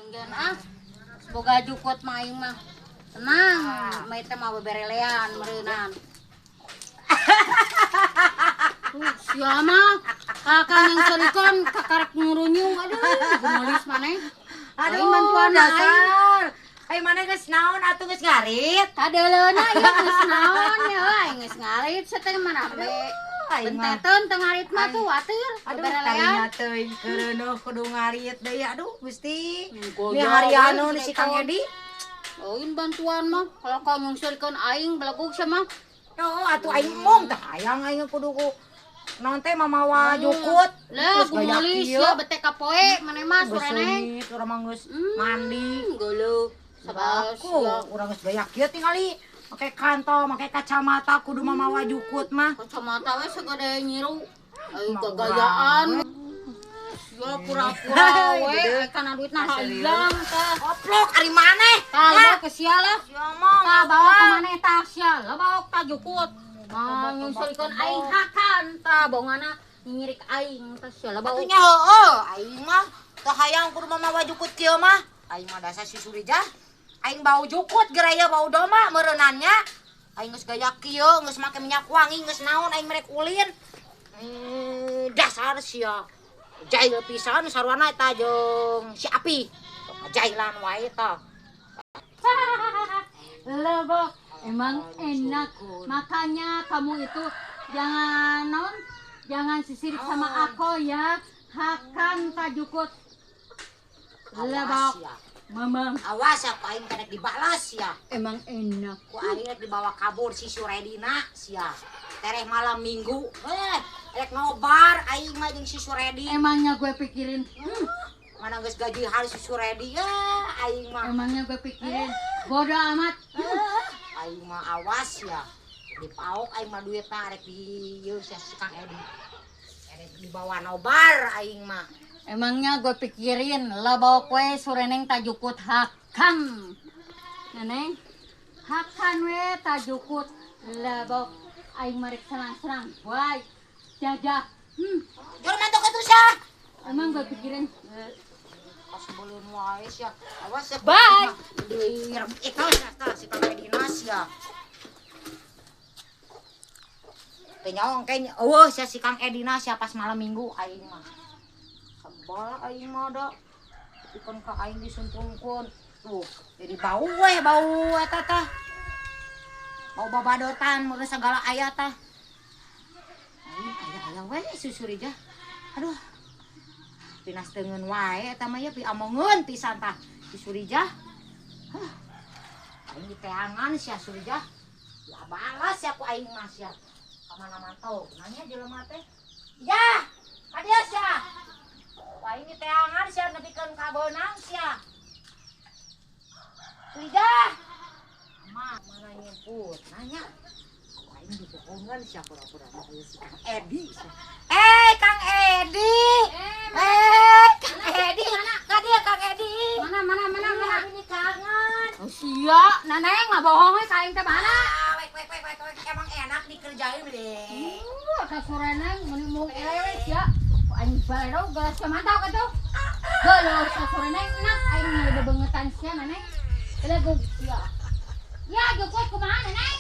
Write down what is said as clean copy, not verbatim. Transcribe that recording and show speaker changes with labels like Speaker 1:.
Speaker 1: Enggan boga jukut maing mah. Tenang, mai teh mah beberelean meureunnan. Sia mah kakang yang serikon kakarek ngurunyung aduh gemelis maneh.
Speaker 2: Aduh,
Speaker 1: bantuan
Speaker 2: dasar. Ai mana geus naon atuh geus ngarit?
Speaker 1: Kadeleuna ieu geus naon ya we geus ngarit sateuing mana be. Benteteun teu ngarit mah tuh watir
Speaker 2: Aduh,
Speaker 1: beberelean.
Speaker 2: tadinya teuing keureunuh kudu ngarit deui. Aduh, Gusti. Ini harianu di si Kang Edi.
Speaker 1: Lain bantuan mah kalau kau nyungsirkeun aing belegug sama.
Speaker 2: Oh, atuh aing mong tah hayang aing kudu ku naon teh mamawa jukut.
Speaker 1: Lah gemelis ya bete ka poe maneh mah sorene.
Speaker 2: Urang mah geus mandi.
Speaker 1: Geuleuh.
Speaker 2: Sabaku urang geus gaya kieu tingali. Make kantong, make kacamata kudu mamawa jukut mah.
Speaker 1: Kacamata we segede nyiru. Aing kegayaan. Ya pura-pura we kana duitna hilang teh.
Speaker 2: Goblok ari maneh.
Speaker 1: Tah bawa ke sia lah.
Speaker 2: Ya mah
Speaker 1: Tah bawa ke maneh tah sia lah bawa ka jukut. Mah nyusulkeun aing hakan tah bongana nyirik aing tah sia lah bawa.
Speaker 2: Atunya heueuh aing mah teu hayang kudu mamawa jukut kieu mah. Aing mah dasar si Surijah. Aing bau jukut geraya bau doma meureunannya. Aing geus gaya kieu geus make minyak wangi geus naon aing merek ulin. Dasar sia. Jail pisan sarwana eta jeung si Api. Jailan wae tah.
Speaker 1: Lebok, emang enak. Makanya kamu itu jangan non, jangan sisirik sama aku ya. Hakan tajukut. Lebok, mamang.
Speaker 2: Awas ya, ku aing kadek dibalas ya.
Speaker 1: Emang enak.
Speaker 2: Ku aing dibawa kabur si Suredina sia. Tereh malam minggu. Rek nobar aing mah jeung si Suredi.
Speaker 1: Emangnya gue pikirin.
Speaker 2: Mana geus gaji hari si Suredi ya aing mah.
Speaker 1: Emangnya gue pikirin. Bodoh amat.
Speaker 2: Aing mah awas ya. Dipaok aing mah duitna rek di ieu si Kang Edi. Rek dibawa nobar aing mah.
Speaker 1: Emangnya gue pikirin lah bawa kue sureneng tajukut hakan. Neneng, hakan we tajukut lah bawa aing marek serang-serang. Wai, jajah.
Speaker 2: Jor mantuk atuh sia.
Speaker 1: Emang gue pikirin.
Speaker 2: Pas sebelum wae sia. Awas ya.
Speaker 1: Bye.
Speaker 2: Direm itu sia si Kang Edi sia. Teh nyaong kayaknya eueuh sia si Kang Edi sia pas malam minggu aing mah. Sabal aing mah da. Pikeun ka aing disuntungkeun. Tuh, jadi bau eta tah. Bau babadotan mun segala aya tah. Aya we Susurijah. Aduh. Pinas teungeun wae eta mah ya pi amongeun pisan tah Susurijah. Aing diteangan sia Surijah. Ya balas ya ku aing mah sia. Ka mana-mana teu nanya jelema teh. Ya, ka dieu sia. Aing diteangan sia nepikeun ka beunang sia. Surijah. Mah mana nyebut nanya. Aing dibohongan sia pura-pura aya si Kang Edi. Kang Edi. Kang Edi. Ka dieu Kang Edi.
Speaker 1: Mana.
Speaker 2: Ini kangen.
Speaker 1: Oh sia, neneng nggak bohong we ka aing teh mana?
Speaker 2: Wek, emang enak dikerjain deh.
Speaker 1: Ka sureneng meni mung elewes ya. Aing balero geus mantau ka tuh. Geus ka sureneng enak aing bebengetan sia neneng. Belegug sia. Ya jukut kumaha neneng?